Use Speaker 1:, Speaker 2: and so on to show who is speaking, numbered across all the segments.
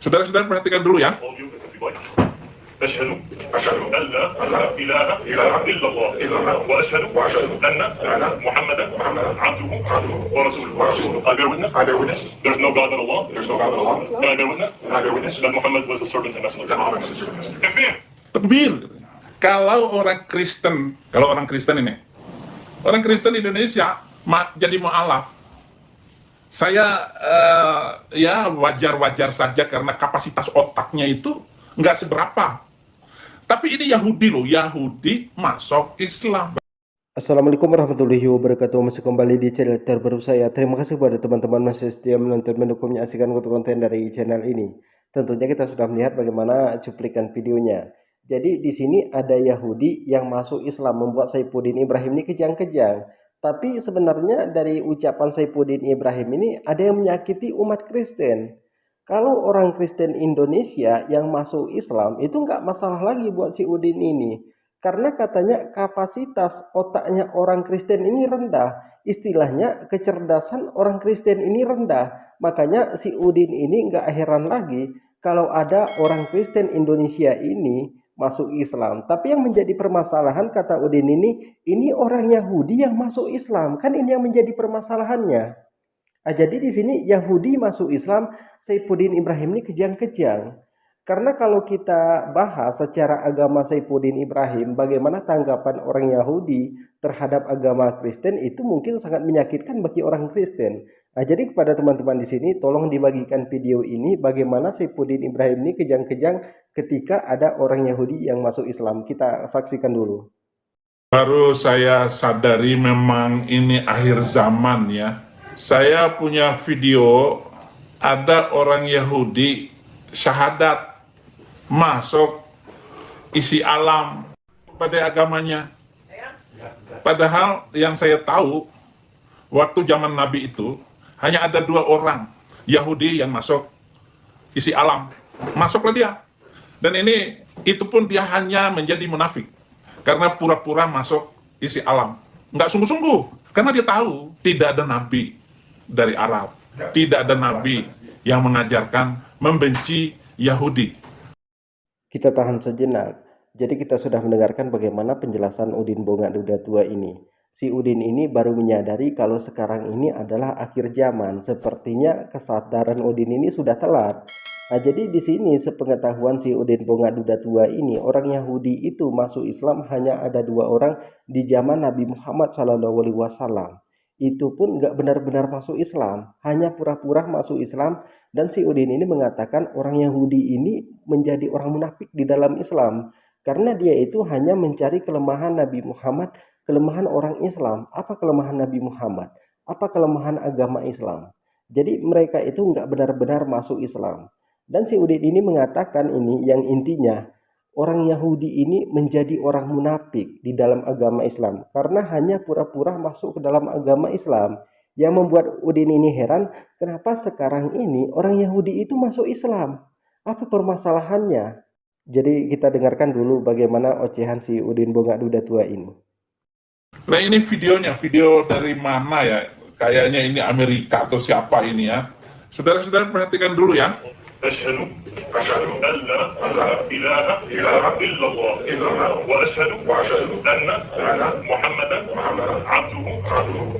Speaker 1: Saudara-saudara perhatikan dulu ya.
Speaker 2: أشهد أن لا إله إلا الله وأشهد أن محمدا عبده ورسوله. I bear witness. There's no God but Allah. And I bear witness that Muhammad was a servant and messenger. Takbir.
Speaker 1: Takbir. Kalau orang Kristen ini, orang Kristen Indonesia jadi mu'alaf. Saya ya wajar-wajar saja karena kapasitas otaknya itu nggak seberapa. Tapi ini Yahudi loh, Yahudi masuk Islam.
Speaker 3: Assalamualaikum warahmatullahi wabarakatuh. Masih kembali di channel terbaru saya. Terima kasih kepada teman-teman masih setia menonton, mendukung, menyaksikan konten dari channel ini. Tentunya kita sudah melihat bagaimana cuplikan videonya. Jadi di sini ada Yahudi yang masuk Islam, membuat Saifuddin Ibrahim ini kejang-kejang. Tapi sebenarnya dari ucapan Saifuddin Ibrahim ini ada yang menyakiti umat Kristen. Kalau orang Kristen Indonesia yang masuk Islam itu nggak masalah lagi buat si Udin ini. Karena katanya kapasitas otaknya orang Kristen ini rendah. Istilahnya kecerdasan orang Kristen ini rendah. Makanya si Udin ini nggak heran lagi kalau ada orang Kristen Indonesia ini masuk Islam. Tapi yang menjadi permasalahan kata Udin ini orang Yahudi yang masuk Islam. Kan ini yang menjadi permasalahannya. Jadi di sini Yahudi masuk Islam, Saifuddin Ibrahim ini kejang-kejang. Karena kalau kita bahas secara agama Saifuddin Ibrahim, bagaimana tanggapan orang Yahudi terhadap agama Kristen itu mungkin sangat menyakitkan bagi orang Kristen. Jadi kepada teman-teman di sini, tolong dibagikan video ini bagaimana Saifuddin Ibrahim ini kejang-kejang ketika ada orang Yahudi yang masuk Islam. Kita saksikan dulu.
Speaker 1: Baru saya sadari memang ini akhir zaman ya. Saya punya video, ada orang Yahudi syahadat masuk isi alam pada agamanya. Padahal yang saya tahu waktu zaman Nabi itu hanya ada 2 orang Yahudi yang masuk isi alam. Masuklah dia. Dan itu pun dia hanya menjadi munafik karena pura-pura masuk isi alam. Nggak sungguh-sungguh karena dia tahu tidak ada nabi dari Arab, tidak ada nabi yang mengajarkan membenci Yahudi.
Speaker 3: Kita tahan sejenak. Jadi kita sudah mendengarkan bagaimana penjelasan Udin Bonga Duda Tua ini. Si Udin ini baru menyadari kalau sekarang ini adalah akhir zaman. Sepertinya kesadaran Udin ini sudah telat. Jadi di sini sepengetahuan si Udin Bonga Duda Tua ini, orang Yahudi itu masuk Islam hanya ada 2 orang di zaman Nabi Muhammad SAW. Itu pun nggak benar-benar masuk Islam, hanya pura-pura masuk Islam. Dan si Udin ini mengatakan orang Yahudi ini menjadi orang munafik di dalam Islam karena dia itu hanya mencari kelemahan Nabi Muhammad, kelemahan orang Islam. Apa kelemahan Nabi Muhammad? Apa kelemahan agama Islam? Jadi mereka itu nggak benar-benar masuk Islam. Dan si Udin ini mengatakan ini yang intinya orang Yahudi ini menjadi orang munafik di dalam agama Islam karena hanya pura-pura masuk ke dalam agama Islam. Yang membuat Udin ini heran, kenapa sekarang ini orang Yahudi itu masuk Islam? Apa permasalahannya? Jadi kita dengarkan dulu bagaimana ocehan si Udin Bonga Duda Tua ini.
Speaker 1: Nah ini videonya, video dari mana ya? Kayaknya ini Amerika atau siapa ini ya? Saudara-saudara perhatikan dulu ya.
Speaker 2: أشهد أن لا إله إلا الله وأشهد أن محمدا عبده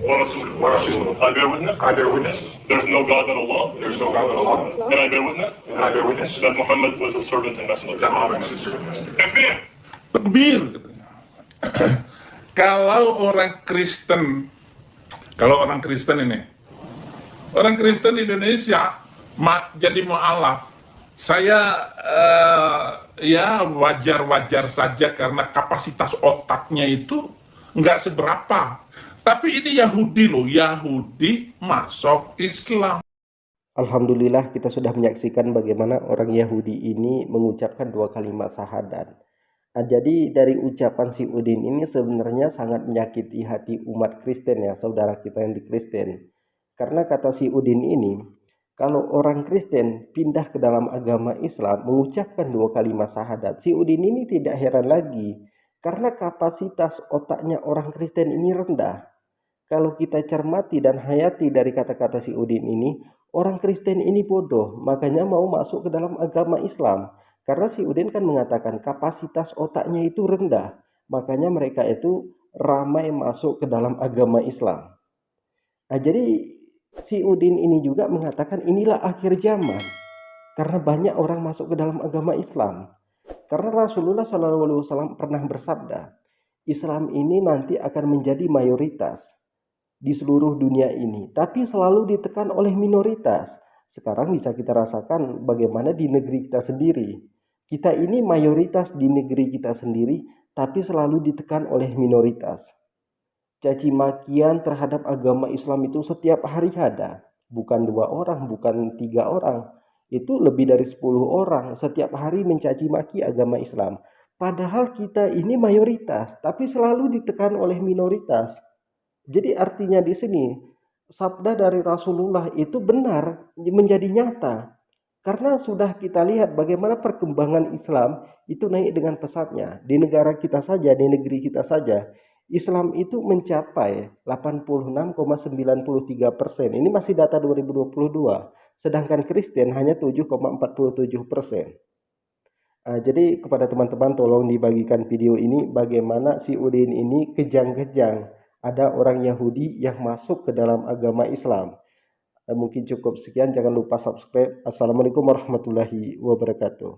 Speaker 2: ورسوله. I bear witness. There's no God but Allah. And I bear witness that Muhammad was a servant and messenger. Takbir.
Speaker 1: Takbir. Kalau orang Kristen ini, orang Kristen Indonesia jadi mu'alaf. Saya ya wajar-wajar saja karena kapasitas otaknya itu nggak seberapa. Tapi ini Yahudi loh, Yahudi masuk Islam.
Speaker 3: Alhamdulillah kita sudah menyaksikan bagaimana orang Yahudi ini mengucapkan 2 kalimat syahadat. Jadi dari ucapan si Udin ini sebenarnya sangat menyakiti hati umat Kristen ya, saudara kita yang di Kristen. Karena kata si Udin ini, kalau orang Kristen pindah ke dalam agama Islam mengucapkan 2 kalimat syahadat, si Udin ini tidak heran lagi karena kapasitas otaknya orang Kristen ini rendah. Kalau kita cermati dan hayati dari kata-kata si Udin ini, orang Kristen ini bodoh, makanya mau masuk ke dalam agama Islam. Karena si Udin kan mengatakan kapasitas otaknya itu rendah, makanya mereka itu ramai masuk ke dalam agama Islam. Nah, jadi si Udin ini juga mengatakan inilah akhir zaman karena banyak orang masuk ke dalam agama Islam. Karena Rasulullah SAW pernah bersabda, Islam ini nanti akan menjadi mayoritas di seluruh dunia ini, tapi selalu ditekan oleh minoritas. Sekarang bisa kita rasakan bagaimana di negeri kita sendiri. Kita ini mayoritas di negeri kita sendiri, tapi selalu ditekan oleh minoritas. Caci makian terhadap agama Islam itu setiap hari ada. Bukan 2 orang, bukan 3 orang. Itu lebih dari 10 orang setiap hari mencaci maki agama Islam. Padahal kita ini mayoritas, tapi selalu ditekan oleh minoritas. Jadi artinya di sini, sabda dari Rasulullah itu benar, menjadi nyata. Karena sudah kita lihat bagaimana perkembangan Islam itu naik dengan pesatnya. Di negara kita saja, di negeri kita saja, Islam itu mencapai 86,93%. Ini masih data 2022. Sedangkan Kristen hanya 7,47%. Jadi kepada teman-teman tolong dibagikan video ini bagaimana si Udin ini kejang-kejang. Ada orang Yahudi yang masuk ke dalam agama Islam. Mungkin cukup sekian, jangan lupa subscribe. Assalamualaikum warahmatullahi wabarakatuh.